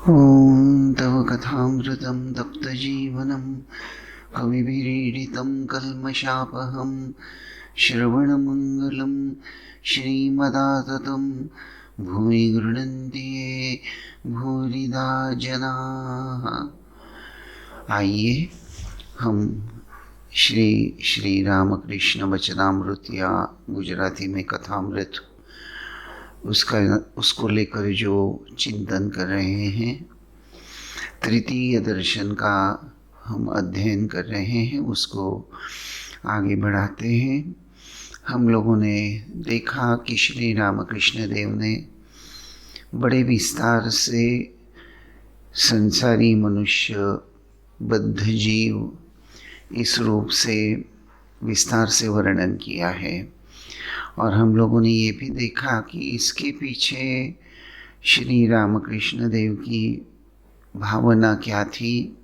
ॐ तव कथामृतं तप्तजीवनं कविभिरीडितं कल्मषापहं श्रवणमङ्गलं श्रीमदाततं भूमि गृह्णन्ति ये भूरिदा जनाः। आइए हम श्री श्री रामकृष्ण वचनामृत या गुजराती में कथामृत उसको लेकर जो चिंतन कर रहे हैं, तृतीय दर्शन का हम अध्ययन कर रहे हैं, उसको आगे बढ़ाते हैं। हम लोगों ने देखा कि श्री रामकृष्ण देव ने बड़े विस्तार से संसारी मनुष्य, बद्ध जीव, इस रूप से विस्तार से वर्णन किया है। और हम लोगों ने ये भी देखा कि इसके पीछे श्री रामकृष्ण देव की भावना क्या थी,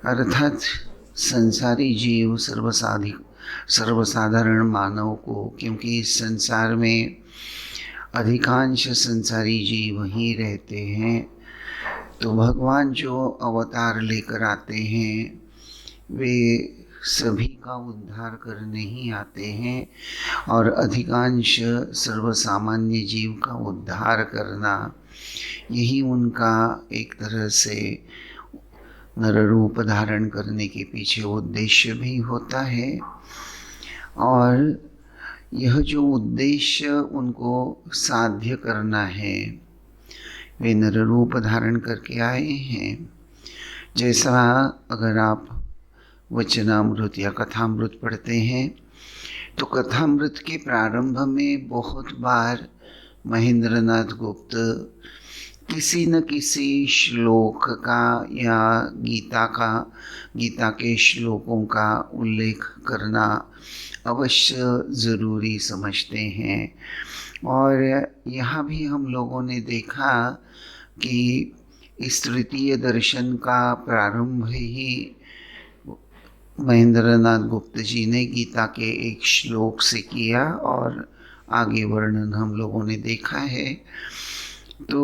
अर्थात संसारी जीव, सर्वसाधारण मानव को, क्योंकि इस संसार में अधिकांश संसारी जीव ही रहते हैं, तो भगवान जो अवतार लेकर आते हैं वे सभी का उद्धार करने ही आते हैं, और अधिकांश सर्वसामान्य जीव का उद्धार करना यही उनका एक तरह से नर रूप धारण करने के पीछे उद्देश्य भी होता है। और यह जो उद्देश्य उनको साध्य करना है, वे नर रूप धारण करके आए हैं। जैसा अगर आप वचनामृत या कथामृत पढ़ते हैं तो कथामृत के प्रारंभ में बहुत बार महेंद्रनाथ गुप्त किसी न किसी श्लोक का या गीता के श्लोकों का उल्लेख करना अवश्य ज़रूरी समझते हैं। और यहाँ भी हम लोगों ने देखा कि इस तृतीय दर्शन का प्रारंभ ही महेंद्रनाथ गुप्त जी ने गीता के एक श्लोक से किया, और आगे वर्णन हम लोगों ने देखा है। तो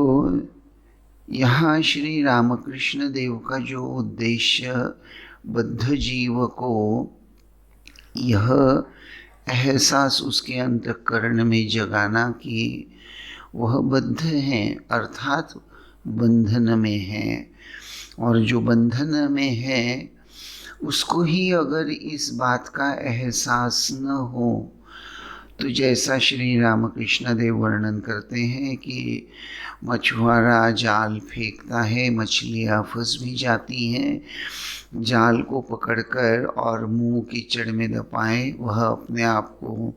यहाँ श्री रामकृष्ण देव का जो उद्देश्य बद्ध जीव को यह एहसास उसके अंतःकरण में जगाना कि वह बद्ध हैं, अर्थात बंधन में है, और जो बंधन में है उसको ही अगर इस बात का एहसास न हो, तो जैसा श्री रामकृष्ण देव वर्णन करते हैं कि मछुआरा जाल फेंकता है, मछलियाँ फंस भी जाती हैं, जाल को पकड़कर और मुंह कीचड़ में दबाए वह अपने आप को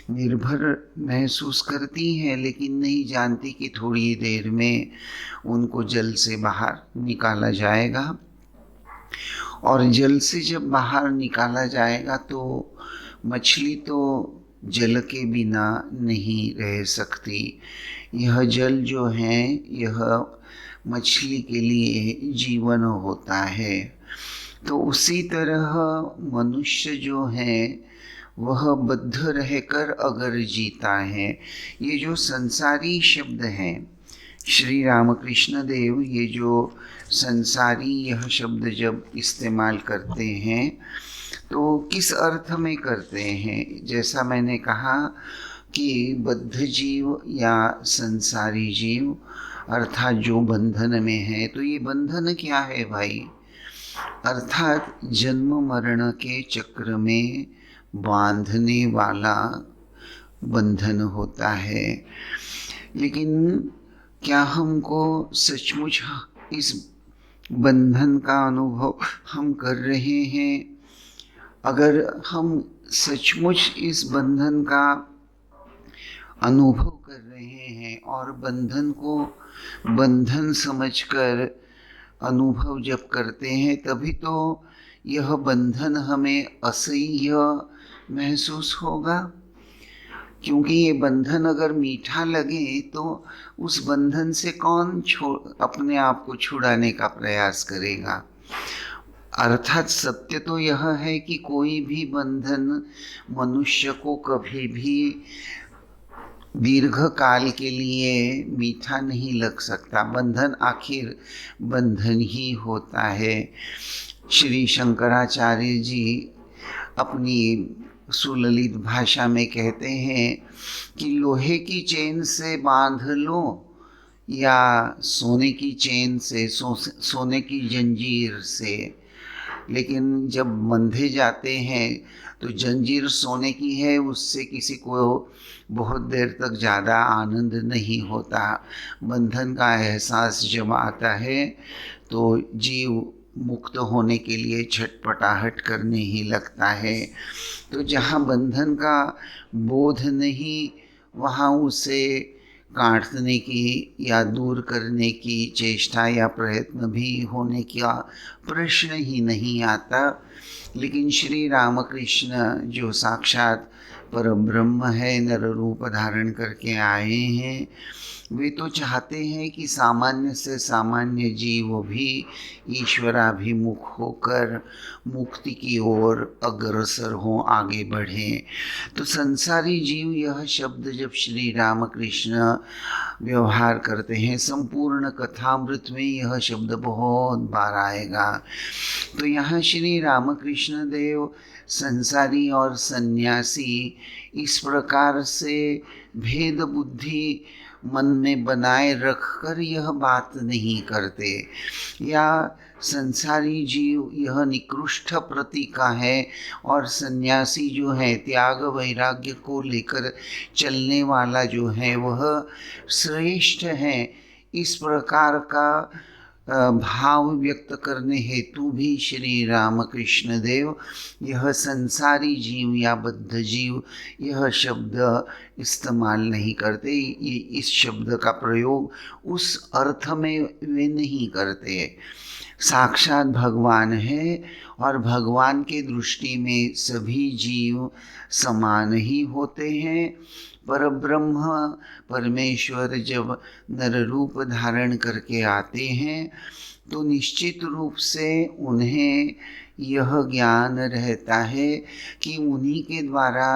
निर्भर महसूस करती हैं, लेकिन नहीं जानती कि थोड़ी देर में उनको जल से बाहर निकाला जाएगा। और जल से जब बाहर निकाला जाएगा तो मछली तो जल के बिना नहीं रह सकती। यह जल जो है यह मछली के लिए जीवन होता है। तो उसी तरह मनुष्य जो है वह बद्ध रहकर अगर जीता है, ये जो संसारी शब्द हैं, श्री रामकृष्ण देव ये जो संसारी यह शब्द जब इस्तेमाल करते हैं तो किस अर्थ में करते हैं। जैसा मैंने कहा कि बद्ध जीव या संसारी जीव अर्थात जो बंधन में है, तो ये बंधन क्या है भाई, अर्थात जन्म मरण के चक्र में बांधने वाला बंधन होता है। लेकिन क्या हमको सचमुच इस बंधन का अनुभव हम कर रहे हैं? अगर हम सचमुच इस बंधन का अनुभव कर रहे हैं और बंधन को बंधन समझकर अनुभव जब करते हैं, तभी तो यह बंधन हमें असह्य महसूस होगा। क्योंकि ये बंधन अगर मीठा लगे तो उस बंधन से कौन अपने आप को छुड़ाने का प्रयास करेगा। अर्थात सत्य तो यह है कि कोई भी बंधन मनुष्य को कभी भी दीर्घ काल के लिए मीठा नहीं लग सकता। बंधन आखिर बंधन ही होता है। श्री शंकराचार्य जी अपनी सुललित भाषा में कहते हैं कि लोहे की चेन से बांध लो या सोने की चेन से, सोने की जंजीर से, लेकिन जब बंधे जाते हैं तो जंजीर सोने की है, उससे किसी को बहुत देर तक ज़्यादा आनंद नहीं होता। बंधन का एहसास जब आता है तो जीव मुक्त होने के लिए छटपटाहट करने ही लगता है। तो जहाँ बंधन का बोध नहीं, वहाँ उसे काटने की या दूर करने की चेष्टा या प्रयत्न भी होने का प्रश्न ही नहीं आता। लेकिन श्री रामकृष्ण जो साक्षात परब्रह्म है, नर रूप धारण करके आए हैं, वे तो चाहते हैं कि सामान्य से सामान्य जीव भी ईश्वराभिमुख होकर मुक्ति की ओर अग्रसर हो, आगे बढ़े। तो संसारी जीव, यह शब्द जब श्री रामकृष्ण व्यवहार करते हैं, संपूर्ण कथामृत में यह शब्द बहुत बार आएगा। तो यहाँ श्री रामकृष्ण देव संसारी और सन्यासी इस प्रकार से भेद बुद्धि मन में बनाए रखकर यह बात नहीं करते, या संसारी जीव यह निकृष्ट प्रतीका है और सन्यासी जो है त्याग वैराग्य को लेकर चलने वाला जो है वह श्रेष्ठ है। इस प्रकार का भाव व्यक्त करने हेतु भी श्री रामकृष्ण देव यह संसारी जीव या बद्ध जीव यह शब्द इस्तेमाल नहीं करते। ये इस शब्द का प्रयोग उस अर्थ में वे नहीं करते। साक्षात भगवान है और भगवान के दृष्टि में सभी जीव समान ही होते हैं। परब्रह्म परमेश्वर जब नर रूप धारण करके आते हैं तो निश्चित रूप से उन्हें यह ज्ञान रहता है कि उन्हीं के द्वारा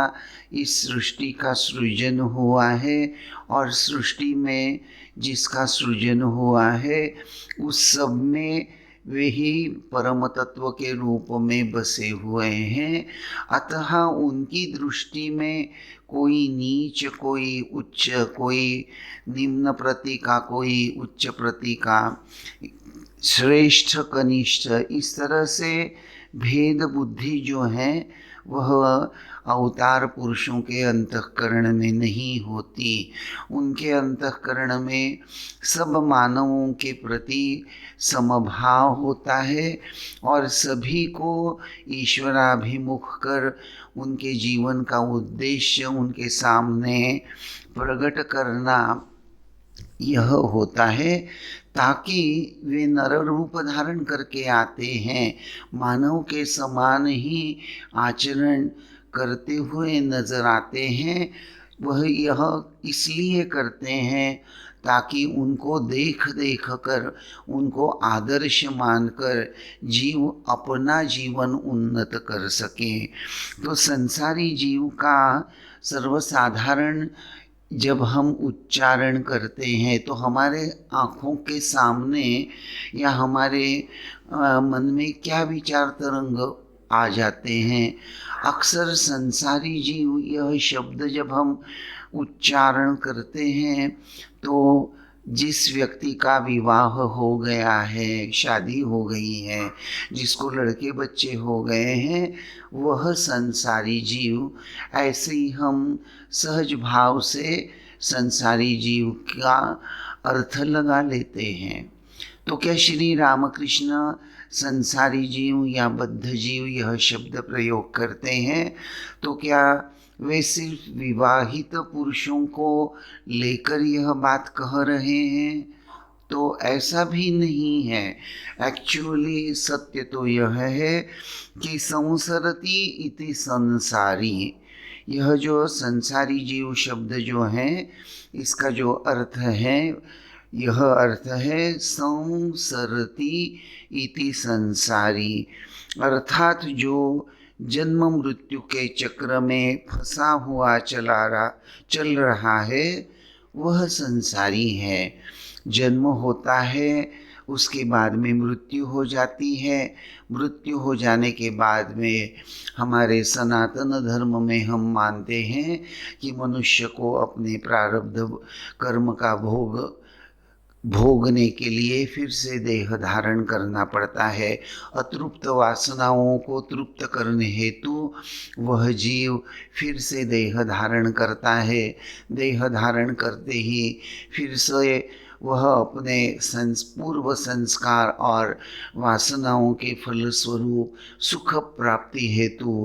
इस सृष्टि का सृजन हुआ है और सृष्टि में जिसका सृजन हुआ है उस सब में वे ही परम तत्व के रूप में बसे हुए हैं। अतः उनकी दृष्टि में कोई नीच, कोई उच्च, कोई निम्न प्रतीका, कोई उच्च प्रतीका, श्रेष्ठ कनिष्ठ, इस तरह से भेद बुद्धि जो है वह अवतार पुरुषों के अंतःकरण में नहीं होती। उनके अंतःकरण में सब मानवों के प्रति समभाव होता है और सभी को ईश्वराभिमुख कर उनके जीवन का उद्देश्य उनके सामने प्रकट करना यह होता है, ताकि वे नर रूप धारण करके आते हैं, मानव के समान ही आचरण करते हुए नजर आते हैं। वह यह इसलिए करते हैं ताकि उनको देख देख कर, उनको आदर्श मानकर जीव अपना जीवन उन्नत कर सके। तो संसारी जीव का सर्वसाधारण जब हम उच्चारण करते हैं तो हमारे आँखों के सामने या हमारे मन में क्या विचार तरंग आ जाते हैं। अक्सर संसारी जीव यह शब्द जब हम उच्चारण करते हैं तो जिस व्यक्ति का विवाह हो गया है, शादी हो गई है, जिसको लड़के बच्चे हो गए हैं, वह संसारी जीव, ऐसे ही हम सहज भाव से संसारी जीव का अर्थ लगा लेते हैं। तो क्या श्री रामकृष्ण संसारी जीव या बद्ध जीव यह शब्द प्रयोग करते हैं तो क्या वे सिर्फ विवाहित पुरुषों को लेकर यह बात कह रहे हैं? तो ऐसा भी नहीं है। एक्चुअली सत्य तो यह है कि संसरति इति संसारी, यह जो संसारी जीव शब्द जो है इसका जो अर्थ है यह अर्थ है संसरति इति संसारी, अर्थात जो जन्म मृत्यु के चक्र में फंसा हुआ चल रहा है वह संसारी है। जन्म होता है, उसके बाद में मृत्यु हो जाती है। मृत्यु हो जाने के बाद में हमारे सनातन धर्म में हम मानते हैं कि मनुष्य को अपने प्रारब्ध कर्म का भोगने के लिए फिर से देह धारण करना पड़ता है। अतृप्त वासनाओं को तृप्त करने हेतु वह जीव फिर से देह धारण करता है। देह धारण करते ही फिर से वह अपने पूर्व संस्कार और वासनाओं के फलस्वरूप सुख प्राप्ति हेतु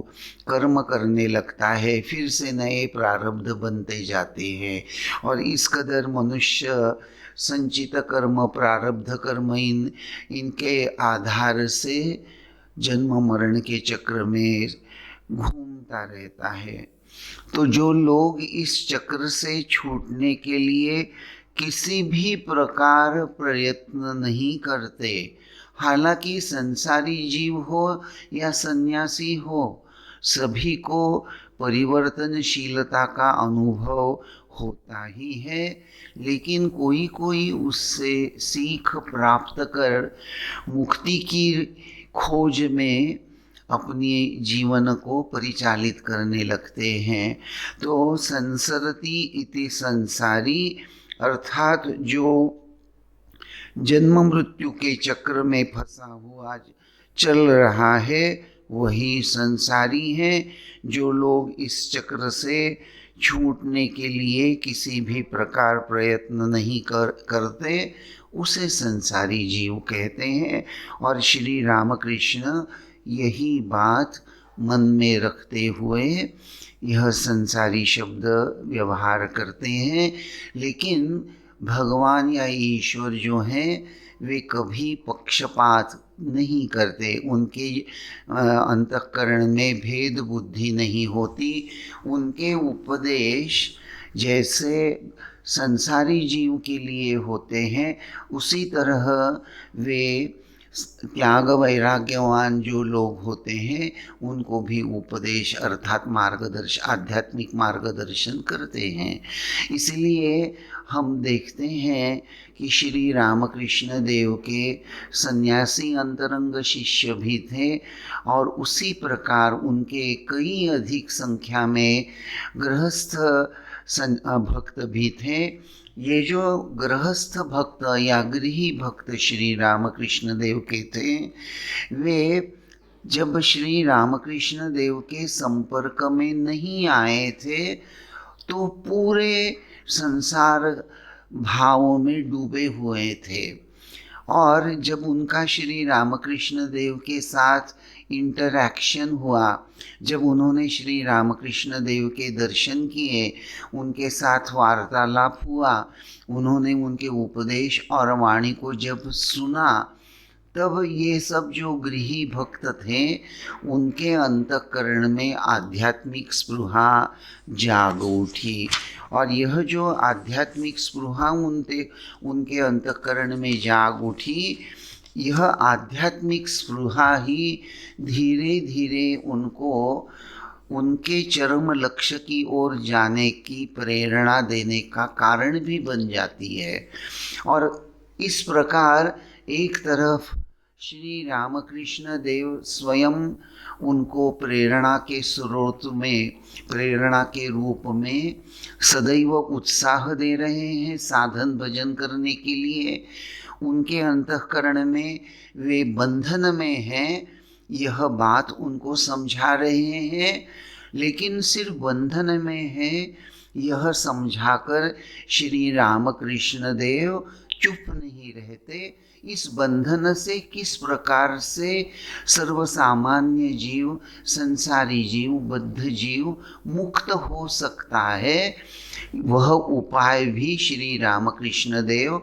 कर्म करने लगता है। फिर से नए प्रारब्ध बनते जाते हैं और इस कदर मनुष्य संचित कर्म प्रारब्ध कर्म इनके आधार से जन्म मरण के चक्र में घूमता रहता है। तो जो लोग इस चक्र से छूटने के लिए किसी भी प्रकार प्रयत्न नहीं करते, हालांकि संसारी जीव हो या सन्यासी हो, सभी को परिवर्तनशीलता का अनुभव होता ही है, लेकिन कोई कोई उससे सीख प्राप्त कर मुक्ति की खोज में अपने जीवन को परिचालित करने लगते हैं। तो संसरति इति संसारी, अर्थात जो जन्म मृत्यु के चक्र में फंसा हुआ चल रहा है वही संसारी है। जो लोग इस चक्र से छूटने के लिए किसी भी प्रकार प्रयत्न नहीं करते उसे संसारी जीव कहते हैं। और श्री रामकृष्ण यही बात मन में रखते हुए यह संसारी शब्द व्यवहार करते हैं। लेकिन भगवान या ईश्वर जो हैं वे कभी पक्षपात नहीं करते, उनके अंतःकरण में भेद बुद्धि नहीं होती। उनके उपदेश जैसे संसारी जीव के लिए होते हैं उसी तरह वे त्याग वैराग्यवान जो लोग होते हैं उनको भी उपदेश अर्थात आध्यात्मिक मार्गदर्शन करते हैं। इसलिए हम देखते हैं कि श्री रामकृष्ण देव के सन्यासी अंतरंग शिष्य भी थे और उसी प्रकार उनके कई अधिक संख्या में गृहस्थ भक्त भी थे। ये जो गृहस्थ भक्त या गृही भक्त श्री रामकृष्ण देव के थे, वे जब श्री रामकृष्ण देव के संपर्क में नहीं आए थे तो पूरे संसार भावों में डूबे हुए थे। और जब उनका श्री रामकृष्ण देव के साथ इंटरैक्शन हुआ, जब उन्होंने श्री रामकृष्ण देव के दर्शन किए, उनके साथ वार्तालाप हुआ, उन्होंने उनके उपदेश और वाणी को जब सुना, तब ये सब जो गृही भक्त थे उनके अंतःकरण में आध्यात्मिक स्पृहा जाग उठी। और यह जो आध्यात्मिक स्पृहा उनके अंतःकरण में जाग उठी, यह आध्यात्मिक स्पृहा ही धीरे धीरे उनको उनके चरम लक्ष्य की ओर जाने की प्रेरणा देने का कारण भी बन जाती है। और इस प्रकार एक तरफ श्री रामकृष्ण देव स्वयं उनको प्रेरणा के स्रोत में, प्रेरणा के रूप में सदैव उत्साह दे रहे हैं साधन भजन करने के लिए। उनके अंतःकरण में वे बंधन में हैं, यह बात उनको समझा रहे हैं, लेकिन सिर्फ बंधन में है यह समझाकर श्री रामकृष्ण देव चुप नहीं रहते। इस बंधन से किस प्रकार से सर्वसामान्य जीव, संसारी जीव, बद्ध जीव मुक्त हो सकता है, वह उपाय भी श्री रामकृष्ण देव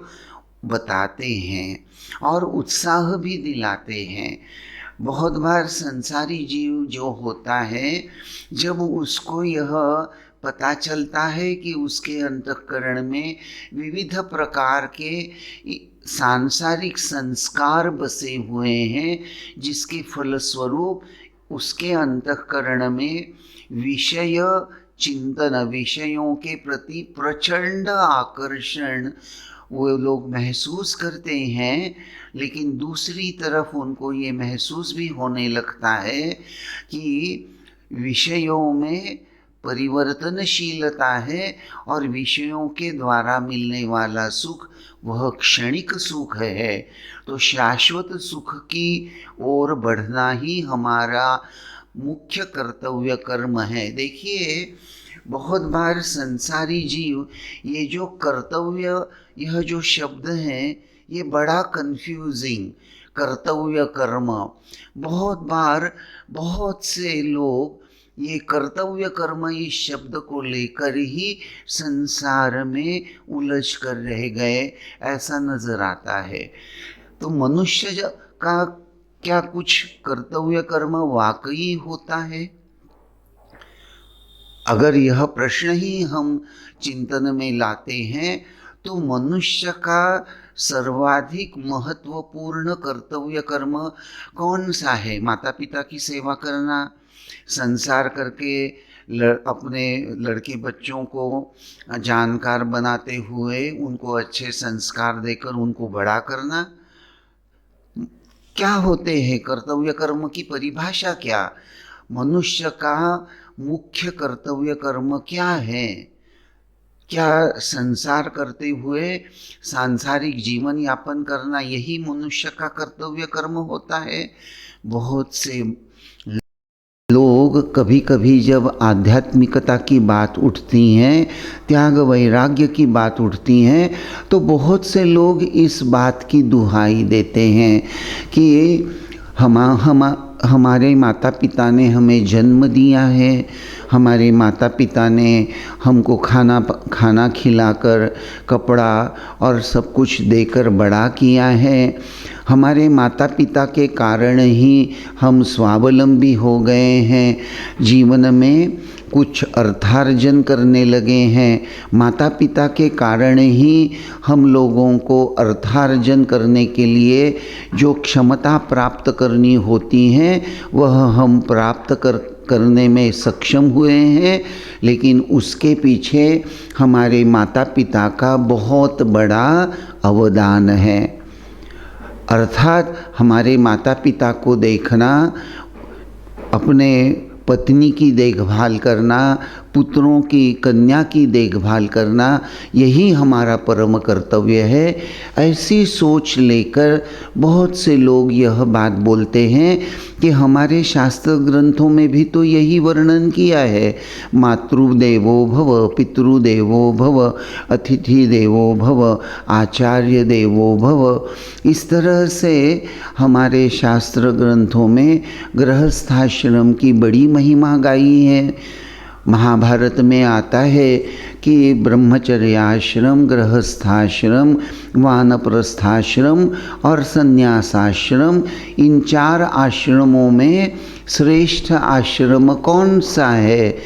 बताते हैं और उत्साह भी दिलाते हैं। बहुत बार संसारी जीव जो होता है, जब उसको यह पता चलता है कि उसके अंतःकरण में विविध प्रकार के सांसारिक संस्कार बसे हुए हैं, जिसके फलस्वरूप उसके अंतःकरण में विषय चिंतन, विषयों के प्रति प्रचंड आकर्षण वो लोग महसूस करते हैं। लेकिन दूसरी तरफ उनको ये महसूस भी होने लगता है कि विषयों में परिवर्तनशीलता है और विषयों के द्वारा मिलने वाला सुख वह क्षणिक सुख है। तो शाश्वत सुख की ओर बढ़ना ही हमारा मुख्य कर्तव्य कर्म है। देखिए, बहुत बार संसारी जीव ये जो कर्तव्य, यह जो शब्द है ये बड़ा कंफ्यूजिंग, कर्तव्य कर्म, बहुत बार बहुत से लोग ये कर्तव्य कर्म इस शब्द को लेकर ही संसार में उलझ कर रह गए, ऐसा नजर आता है। तो मनुष्य का क्या कुछ कर्तव्य कर्म वाकई होता है? अगर यह प्रश्न ही हम चिंतन में लाते हैं तो मनुष्य का सर्वाधिक महत्वपूर्ण कर्तव्य कर्म कौन सा है? माता पिता की सेवा करना, संसार करके अपने लड़के बच्चों को जानकार बनाते हुए उनको अच्छे संस्कार देकर उनको बड़ा करना। क्या होते हैं कर्तव्य कर्म की परिभाषा? क्या मनुष्य का मुख्य कर्तव्य कर्म क्या है? क्या संसार करते हुए सांसारिक जीवन यापन करना यही मनुष्य का कर्तव्य कर्म होता है? बहुत से लोग कभी कभी जब आध्यात्मिकता की बात उठती है, त्याग वैराग्य की बात उठती है, तो बहुत से लोग इस बात की दुहाई देते हैं कि हमारे माता पिता ने हमें जन्म दिया है, हमारे माता पिता ने हमको खाना खिलाकर, कपड़ा और सब कुछ देकर बड़ा किया है, हमारे माता पिता के कारण ही हम स्वावलंबी हो गए हैं, जीवन में कुछ अर्थार्जन करने लगे हैं, माता पिता के कारण ही हम लोगों को अर्थार्जन करने के लिए जो क्षमता प्राप्त करनी होती हैं वह हम प्राप्त करने में सक्षम हुए हैं। लेकिन उसके पीछे हमारे माता पिता का बहुत बड़ा अवदान है। अर्थात हमारे माता पिता को देखना, अपने पत्नी की देखभाल करना, पुत्रों की, कन्या की देखभाल करना, यही हमारा परम कर्तव्य है। ऐसी सोच लेकर बहुत से लोग यह बात बोलते हैं कि हमारे शास्त्र ग्रंथों में भी तो यही वर्णन किया है, मातृदेवो भव, पितृदेवो भव, अतिथि देवो भव, आचार्य देवो भव। इस तरह से हमारे शास्त्र ग्रंथों में गृहस्थाश्रम की बड़ी महिमा गाई है। महाभारत में आता है कि ब्रह्मचर्याश्रम, गृहस्थाश्रम, वानप्रस्थाश्रम और संन्यासाश्रम, इन 4 आश्रमों में श्रेष्ठ आश्रम कौन सा है?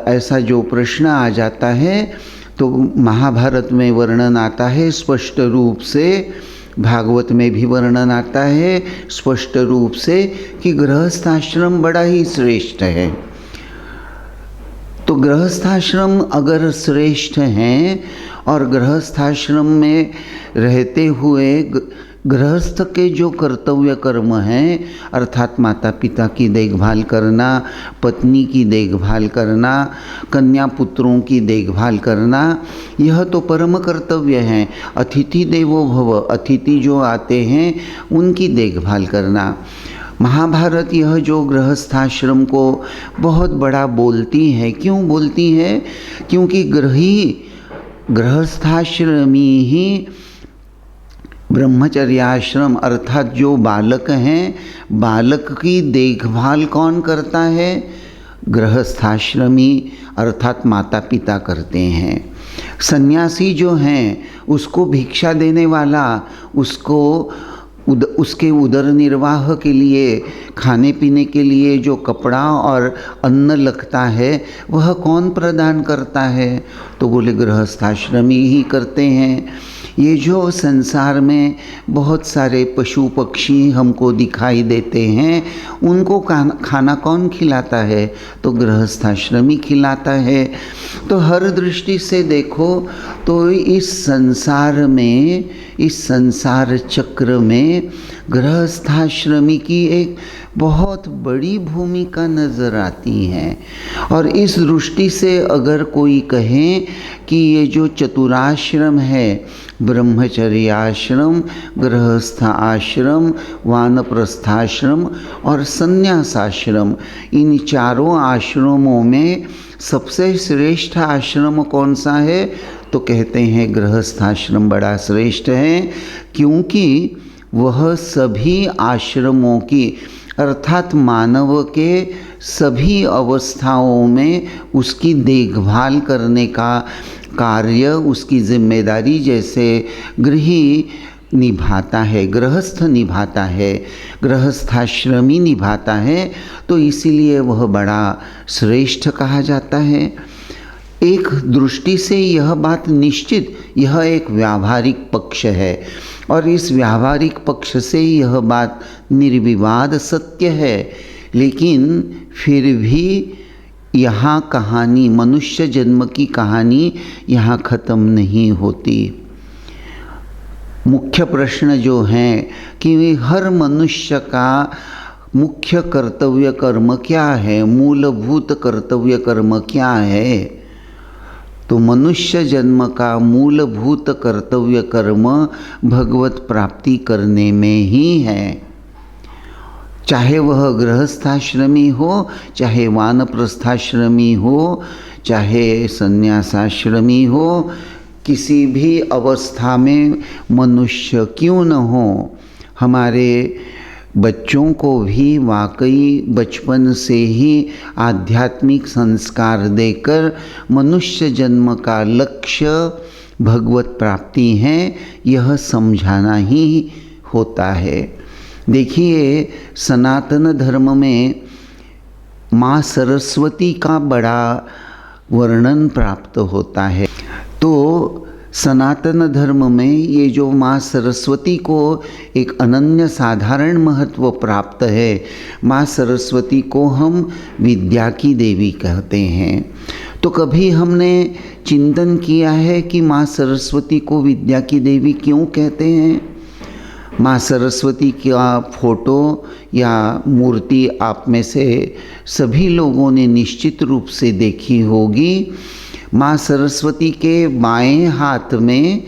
ऐसा जो प्रश्न आ जाता है तो महाभारत में वर्णन आता है स्पष्ट रूप से, भागवत में भी वर्णन आता है स्पष्ट रूप से कि गृहस्थाश्रम बड़ा ही श्रेष्ठ है। तो गृहस्थाश्रम अगर श्रेष्ठ हैं और गृहस्थाश्रम में रहते हुए गृहस्थ के जो कर्तव्य कर्म हैं, अर्थात माता पिता की देखभाल करना, पत्नी की देखभाल करना, कन्या पुत्रों की देखभाल करना, यह तो परम कर्तव्य हैं। अतिथि देवो भव, अतिथि जो आते हैं उनकी देखभाल करना। महाभारत यह जो गृहस्थाश्रम को बहुत बड़ा बोलती है, क्यों बोलती है? क्योंकि गृहस्थाश्रमी ही ब्रह्मचर्याश्रम, अर्थात जो बालक हैं, बालक की देखभाल कौन करता है? गृहस्थाश्रमी अर्थात माता पिता करते हैं। सन्यासी जो हैं उसको भिक्षा देने वाला, उसके उदर निर्वाह के लिए, खाने पीने के लिए जो कपड़ा और अन्न लगता है वह कौन प्रदान करता है? तो बोले गृहस्थाश्रमी ही करते हैं। ये जो संसार में बहुत सारे पशु पक्षी हमको दिखाई देते हैं, उनको खाना कौन खिलाता है? तो गृहस्थाश्रमी खिलाता है। तो हर दृष्टि से देखो तो इस संसार में, इस संसार चक्र में गृहस्थाश्रमी की एक बहुत बड़ी भूमिका नज़र आती है। और इस दृष्टि से अगर कोई कहे कि ये जो चतुराश्रम है, ब्रह्मचर्य आश्रम, गृहस्थ आश्रम, वानप्रस्थाश्रम और संन्यासाश्रम, इन चारों आश्रमों में सबसे श्रेष्ठ आश्रम कौन सा है? तो कहते हैं गृहस्थाश्रम बड़ा श्रेष्ठ है, क्योंकि वह सभी आश्रमों की अर्थात मानव के सभी अवस्थाओं में उसकी देखभाल करने का कार्य, उसकी जिम्मेदारी जैसे गृही निभाता है, गृहस्थ निभाता है, गृहस्थाश्रमी निभाता है, तो इसीलिए वह बड़ा श्रेष्ठ कहा जाता है। एक दृष्टि से यह बात निश्चित, यह एक व्यावहारिक पक्ष है और इस व्यावहारिक पक्ष से यह बात निर्विवाद सत्य है। लेकिन फिर भी यहाँ कहानी, मनुष्य जन्म की कहानी यहाँ ख़त्म नहीं होती। मुख्य प्रश्न जो है कि हर मनुष्य का मुख्य कर्तव्य कर्म क्या है, मूलभूत कर्तव्य कर्म क्या है? तो मनुष्य जन्म का मूलभूत कर्तव्य कर्म भगवत प्राप्ति करने में ही है। चाहे वह गृहस्थाश्रमी हो, चाहे वानप्रस्थाश्रमी हो, चाहे संन्यासाश्रमी हो, किसी भी अवस्था में मनुष्य क्यों न हो, हमारे बच्चों को भी वाकई बचपन से ही आध्यात्मिक संस्कार देकर मनुष्य जन्म का लक्ष्य भगवत प्राप्ति है, यह समझाना ही होता है। देखिए, सनातन धर्म में माँ सरस्वती का बड़ा वर्णन प्राप्त होता है। तो सनातन धर्म में ये जो माँ सरस्वती को एक अनन्य साधारण महत्व प्राप्त है। माँ सरस्वती को हम विद्या की देवी कहते हैं। तो कभी हमने चिंतन किया है कि माँ सरस्वती को विद्या की देवी क्यों कहते हैं? माँ सरस्वती का फोटो या मूर्ति आप में से सभी लोगों ने निश्चित रूप से देखी होगी। माँ सरस्वती के बाएं हाथ में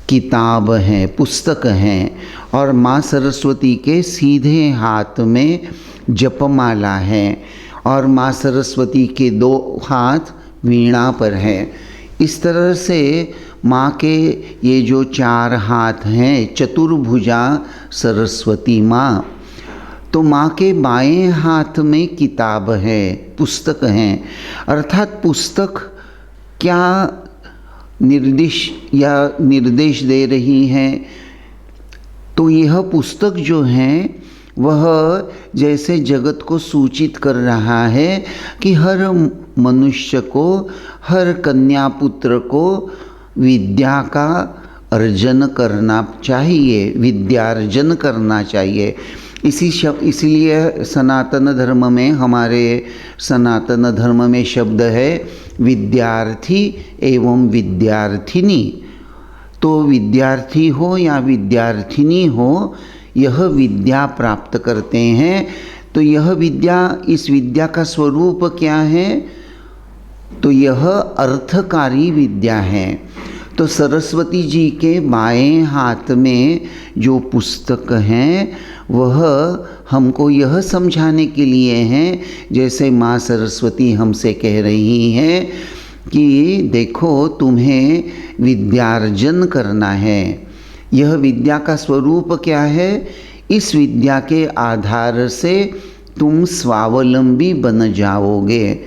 किताब है, पुस्तक हैं, और माँ सरस्वती के सीधे हाथ में जपमाला है, और माँ सरस्वती के दो हाथ वीणा पर हैं। इस तरह से माँ के ये जो चार हाथ हैं, चतुर्भुजा सरस्वती माँ। तो माँ के बाएं हाथ में किताब है, पुस्तक हैं, अर्थात पुस्तक क्या निर्देश दे रही है? तो यह पुस्तक जो है वह जैसे जगत को सूचित कर रहा है कि हर मनुष्य को, हर कन्या पुत्र को विद्या का अर्जन करना चाहिए, विद्यार्जन करना चाहिए। इसीलिए सनातन धर्म में, हमारे सनातन धर्म में शब्द है विद्यार्थी एवं विद्यार्थिनी। तो विद्यार्थी हो या विद्यार्थिनी हो, यह विद्या प्राप्त करते हैं। तो यह विद्या, इस विद्या का स्वरूप क्या है? तो यह अर्थकारी विद्या है। तो सरस्वती जी के बाएं हाथ में जो पुस्तक हैं वह हमको यह समझाने के लिए हैं, जैसे माँ सरस्वती हमसे कह रही हैं कि देखो, तुम्हें विद्यार्जन करना है। यह विद्या का स्वरूप क्या है? इस विद्या के आधार से तुम स्वावलंबी बन जाओगे,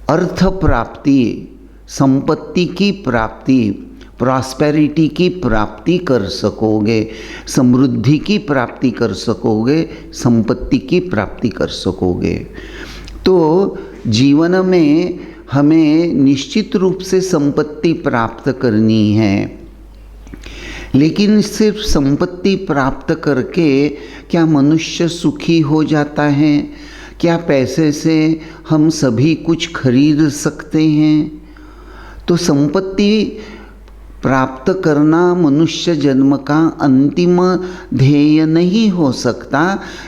अर्थ प्राप्ति, संपत्ति की प्राप्ति, प्रॉस्पेरिटी की प्राप्ति कर सकोगे, समृद्धि की प्राप्ति कर सकोगे, संपत्ति की प्राप्ति कर सकोगे। तो जीवन में हमें निश्चित रूप से संपत्ति प्राप्त करनी है। लेकिन सिर्फ संपत्ति प्राप्त करके क्या मनुष्य सुखी हो जाता है? क्या पैसे से हम सभी कुछ खरीद सकते हैं? तो संपत्ति प्राप्त करना मनुष्य जन्म का अंतिम ध्येय नहीं हो सकता,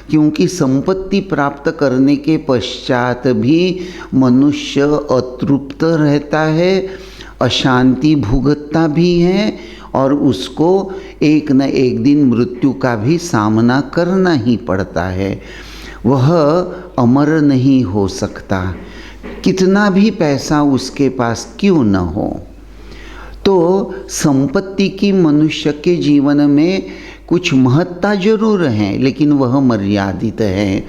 क्योंकि संपत्ति प्राप्त करने के पश्चात भी मनुष्य अतृप्त रहता है, अशांति भुगतता भी है और उसको एक न एक दिन मृत्यु का भी सामना करना ही पड़ता है। वह अमर नहीं हो सकता, कितना भी पैसा उसके पास क्यों न हो। तो संपत्ति की मनुष्य के जीवन में कुछ महत्ता जरूर है, लेकिन वह मर्यादित है।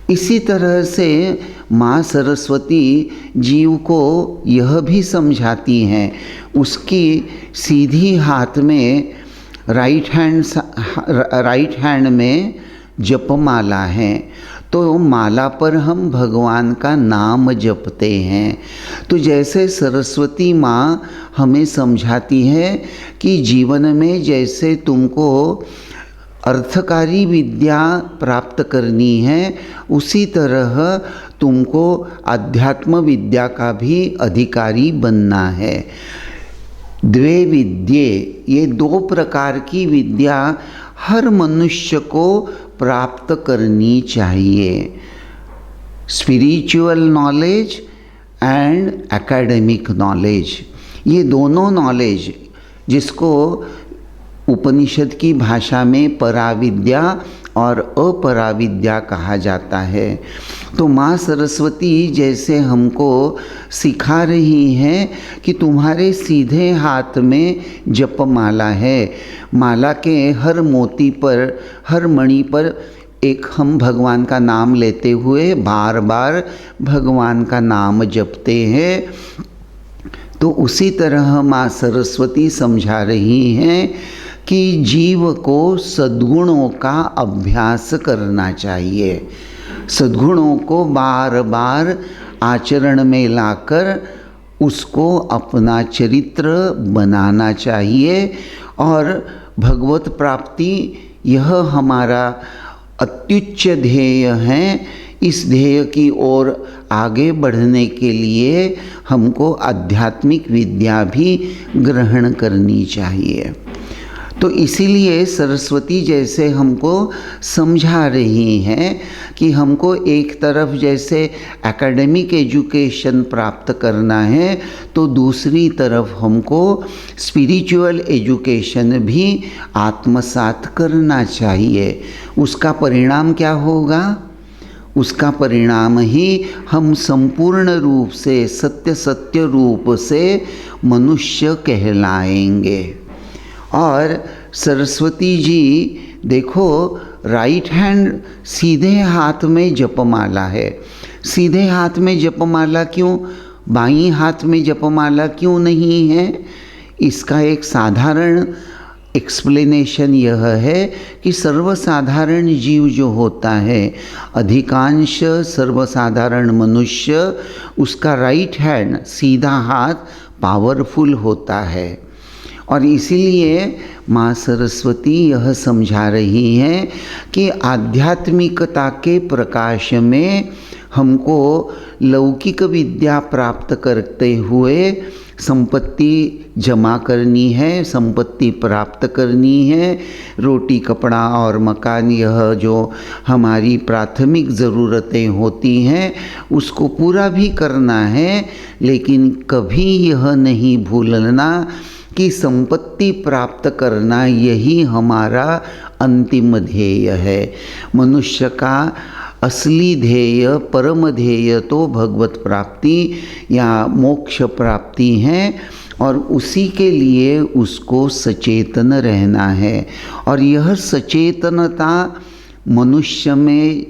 इसी तरह से माँ सरस्वती जीव को यह भी समझाती हैं। उसकी सीधी हाथ में राइट हैंड में जपमाला है, तो माला पर हम भगवान का नाम जपते हैं। तो जैसे सरस्वती माँ हमें समझाती है कि जीवन में जैसे तुमको अर्थकारी विद्या प्राप्त करनी है, उसी तरह तुमको अध्यात्म विद्या का भी अधिकारी बनना है। द्वे विद्ये, ये दो प्रकार की विद्या हर मनुष्य को प्राप्त करनी चाहिए, spiritual knowledge and academic knowledge. ये दोनों नॉलेज, जिसको उपनिषद की भाषा में पराविद्या और अपराविद्या कहा जाता है। तो माँ सरस्वती जैसे हमको सिखा रही हैं कि तुम्हारे सीधे हाथ में जपमाला है, माला के हर मोती पर, हर मणि पर एक हम भगवान का नाम लेते हुए बार बार भगवान का नाम जपते हैं। तो उसी तरह माँ सरस्वती समझा रही हैं कि जीव को सद्गुणों का अभ्यास करना चाहिए, सद्गुणों को बार बार आचरण में लाकर उसको अपना चरित्र बनाना चाहिए। और भगवत प्राप्ति यह हमारा अत्युच्च ध्येय है। इस ध्येय की ओर आगे बढ़ने के लिए हमको आध्यात्मिक विद्या भी ग्रहण करनी चाहिए। तो इसीलिए सरस्वती जैसे हमको समझा रही हैं कि हमको एक तरफ जैसे एकेडमिक एजुकेशन प्राप्त करना है, तो दूसरी तरफ हमको स्पिरिचुअल एजुकेशन भी आत्मसात करना चाहिए। उसका परिणाम क्या होगा? उसका परिणाम ही हम संपूर्ण रूप से सत्य रूप से मनुष्य कहलाएंगे। और सरस्वती जी देखो, राइट हैंड सीधे हाथ में जपमाला है। सीधे हाथ में जपमाला क्यों, बाईं हाथ में जपमाला क्यों नहीं है? इसका एक साधारण एक्सप्लेनेशन यह है कि सर्वसाधारण जीव जो होता है, अधिकांश सर्वसाधारण मनुष्य, उसका राइट हैंड सीधा हाथ पावरफुल होता है। और इसीलिए माँ सरस्वती यह समझा रही हैं कि आध्यात्मिकता के प्रकाश में हमको लौकिक विद्या प्राप्त करते हुए संपत्ति जमा करनी है, संपत्ति प्राप्त करनी है। रोटी, कपड़ा और मकान, यह जो हमारी प्राथमिक ज़रूरतें होती हैं, उसको पूरा भी करना है। लेकिन कभी यह नहीं भूलना कि संपत्ति प्राप्त करना यही हमारा अंतिम ध्येय है। मनुष्य का असली ध्येय, परम ध्येय तो भगवत प्राप्ति या मोक्ष प्राप्ति है, और उसी के लिए उसको सचेतन रहना है। और यह सचेतनता मनुष्य में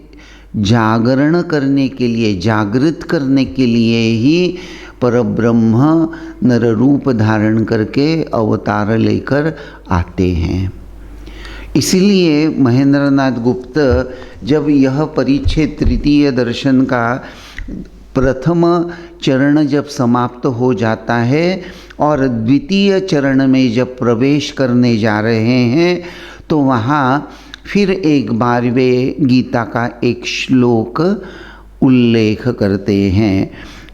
जागरण करने के लिए, जागृत करने के लिए ही परब्रह्म नर रूप धारण करके अवतार लेकर आते हैं। इसीलिए महेंद्रनाथ गुप्त जब यह परिच्छेद तृतीय दर्शन का प्रथम चरण जब समाप्त हो जाता है और द्वितीय चरण में जब प्रवेश करने जा रहे हैं तो वहाँ फिर एक बार वे गीता का एक श्लोक उल्लेख करते हैं।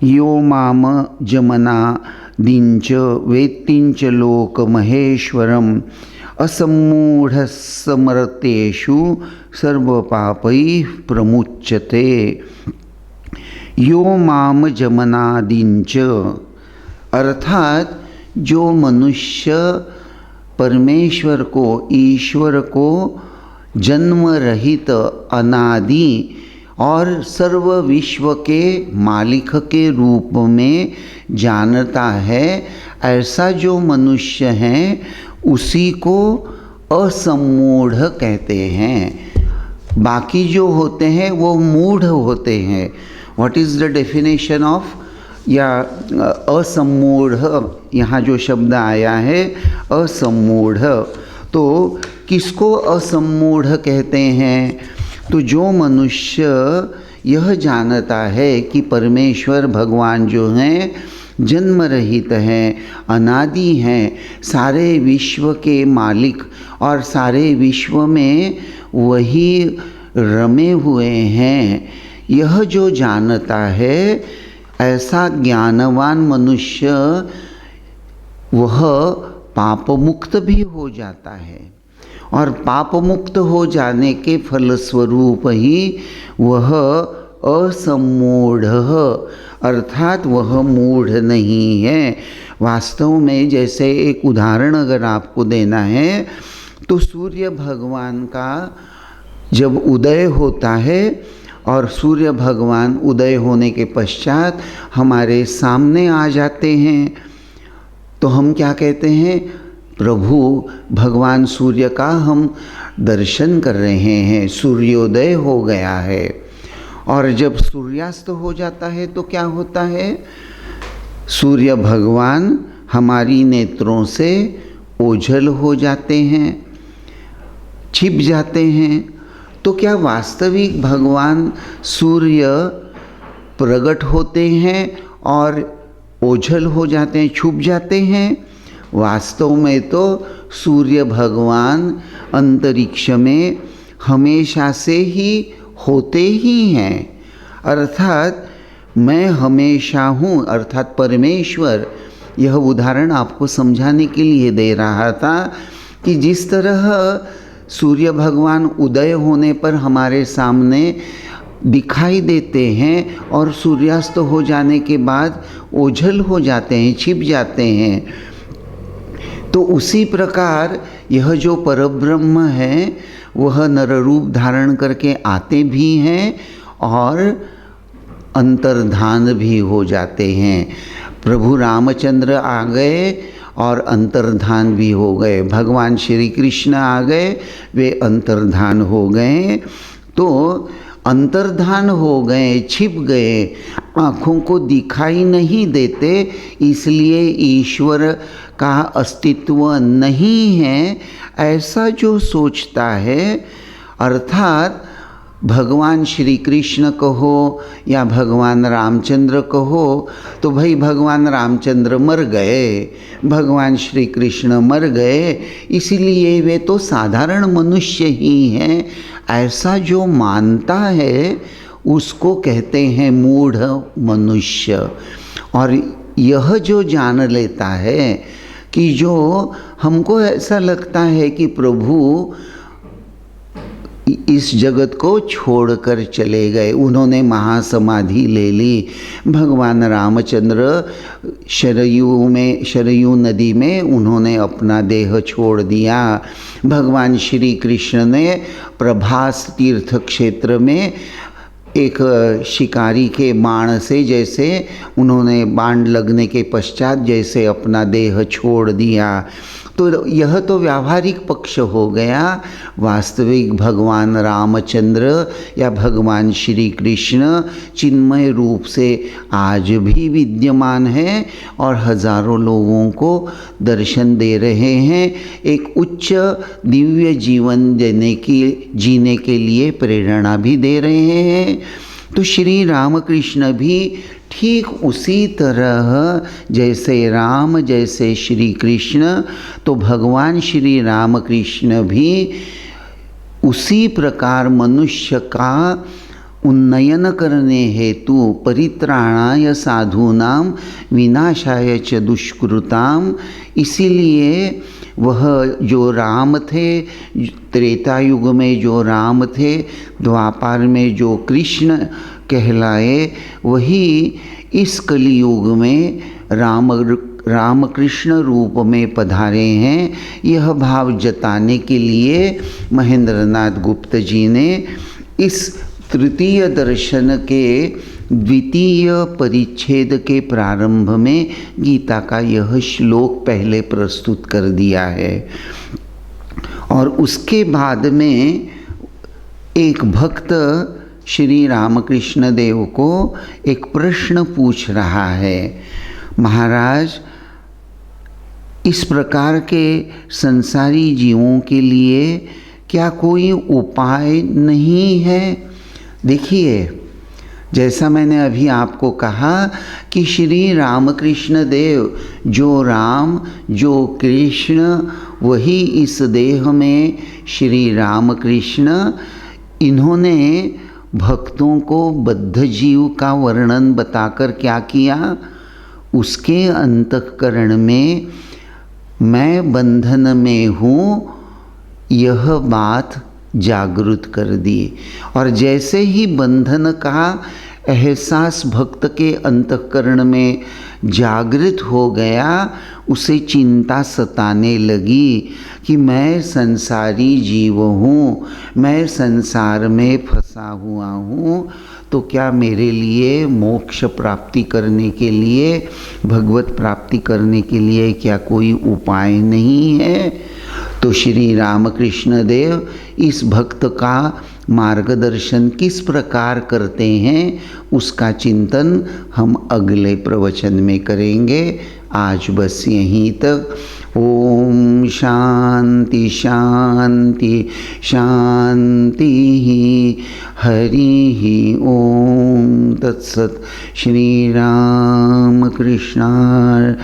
यो माम जमना दिंच वेत्तिंच लोक महेश्वरम असम्मूढ़ समर्तेषु सर्वपापैः प्रमुच्यते। यो माम जमनादिंच, अर्थात जो मनुष्य परमेश्वर को, ईश्वर को जन्म रहित, अनादि और सर्व विश्व के मालिक के रूप में जानता है, ऐसा जो मनुष्य है उसी को असम्मूढ़ कहते हैं। बाकी जो होते हैं वो मूढ़ होते हैं। What is the definition of या असम्मूढ़, यहाँ जो शब्द आया है असम्मूढ़, तो किसको असम्मूढ़ कहते हैं? तो जो मनुष्य यह जानता है कि परमेश्वर भगवान जो हैं जन्म रहित हैं, अनादि हैं, सारे विश्व के मालिक और सारे विश्व में वही रमे हुए हैं, यह जो जानता है, ऐसा ज्ञानवान मनुष्य वह पाप मुक्त भी हो जाता है। और पाप मुक्त हो जाने के फलस्वरूप ही वह असम्मूढ़, अर्थात वह मूढ़ नहीं है। वास्तव में जैसे एक उदाहरण अगर आपको देना है तो सूर्य भगवान का जब उदय होता है और सूर्य भगवान उदय होने के पश्चात हमारे सामने आ जाते हैं तो हम क्या कहते हैं? प्रभु भगवान सूर्य का हम दर्शन कर रहे हैं, सूर्योदय हो गया है। और जब सूर्यास्त हो जाता है तो क्या होता है? सूर्य भगवान हमारी नेत्रों से ओझल हो जाते हैं, छिप जाते हैं। तो क्या वास्तविक भगवान सूर्य प्रकट होते हैं और ओझल हो जाते हैं, छुप जाते हैं? वास्तव में तो सूर्य भगवान अंतरिक्ष में हमेशा से ही होते ही हैं। अर्थात मैं हमेशा हूँ, अर्थात परमेश्वर। यह उदाहरण आपको समझाने के लिए दे रहा था कि जिस तरह सूर्य भगवान उदय होने पर हमारे सामने दिखाई देते हैं और सूर्यास्त हो जाने के बाद ओझल हो जाते हैं, छिप जाते हैं, तो उसी प्रकार यह जो परब्रह्म है वह नर रूप धारण करके आते भी हैं और अंतर्धान भी हो जाते हैं। प्रभु रामचंद्र आ गए और अंतर्धान भी हो गए, भगवान श्री कृष्ण आ गए, वे अंतर्धान हो गए। तो अंतर्धान हो गए, छिप गए, आँखों को दिखाई नहीं देते, इसलिए ईश्वर का अस्तित्व नहीं है, ऐसा जो सोचता है, अर्थात भगवान श्री कृष्ण कहो या भगवान रामचंद्र कहो, तो भाई भगवान रामचंद्र मर गए, भगवान श्री कृष्ण मर गए, इसीलिए वे तो साधारण मनुष्य ही हैं, ऐसा जो मानता है उसको कहते हैं मूढ़ मनुष्य। और यह जो जान लेता है कि जो हमको ऐसा लगता है कि प्रभु इस जगत को छोड़कर चले गए, उन्होंने महासमाधि ले ली, भगवान रामचंद्र शरयू नदी में उन्होंने अपना देह छोड़ दिया, भगवान श्री कृष्ण ने प्रभास तीर्थ क्षेत्र में एक शिकारी के बाण से जैसे उन्होंने बाण लगने के पश्चात जैसे अपना देह छोड़ दिया। तो यह तो व्यावहारिक पक्ष हो गया। वास्तविक भगवान रामचंद्र या भगवान श्री कृष्ण चिन्मय रूप से आज भी विद्यमान हैं और हजारों लोगों को दर्शन दे रहे हैं, एक उच्च दिव्य जीवन जीने के लिए प्रेरणा भी दे रहे हैं। तो श्री रामकृष्ण भी ठीक उसी तरह जैसे राम जैसे श्री कृष्ण, तो भगवान श्री रामकृष्ण भी उसी प्रकार मनुष्य का उन्नयन करने हेतु परित्राणाय साधूनाम विनाशाय च दुष्कृताम, इसीलिए वह जो राम थे, त्रेता युग में जो राम थे, द्वापर में जो कृष्ण कहलाए, वही इस कलियुग में रामकृष्ण रूप में पधारे हैं। यह भाव जताने के लिए महेंद्रनाथ गुप्त जी ने इस तृतीय दर्शन के द्वितीय परिच्छेद के प्रारंभ में गीता का यह श्लोक पहले प्रस्तुत कर दिया है। और उसके बाद में एक भक्त श्री रामकृष्ण देव को एक प्रश्न पूछ रहा है, महाराज इस प्रकार के संसारी जीवों के लिए क्या कोई उपाय नहीं है? देखिए, जैसा मैंने अभी आपको कहा कि श्री रामकृष्ण देव जो राम जो कृष्ण, वही इस देह में श्री रामकृष्ण, इन्होंने भक्तों को बद्ध जीव का वर्णन बताकर क्या किया, उसके अंतःकरण में मैं बंधन में हूँ यह बात जागृत कर दी। और जैसे ही बंधन का एहसास भक्त के अंतःकरण में जागृत हो गया, उसे चिंता सताने लगी कि मैं संसारी जीव हूँ, मैं संसार में फंसा हुआ हूँ, तो क्या मेरे लिए मोक्ष प्राप्ति करने के लिए, भगवत प्राप्ति करने के लिए क्या कोई उपाय नहीं है? तो श्री रामकृष्ण देव इस भक्त का मार्गदर्शन किस प्रकार करते हैं, उसका चिंतन हम अगले प्रवचन में करेंगे। आज बस यहीं तक। ओम शांति शांति शांति। हरि ओम तत्सत। श्री राम कृष्णार्पणमस्तु।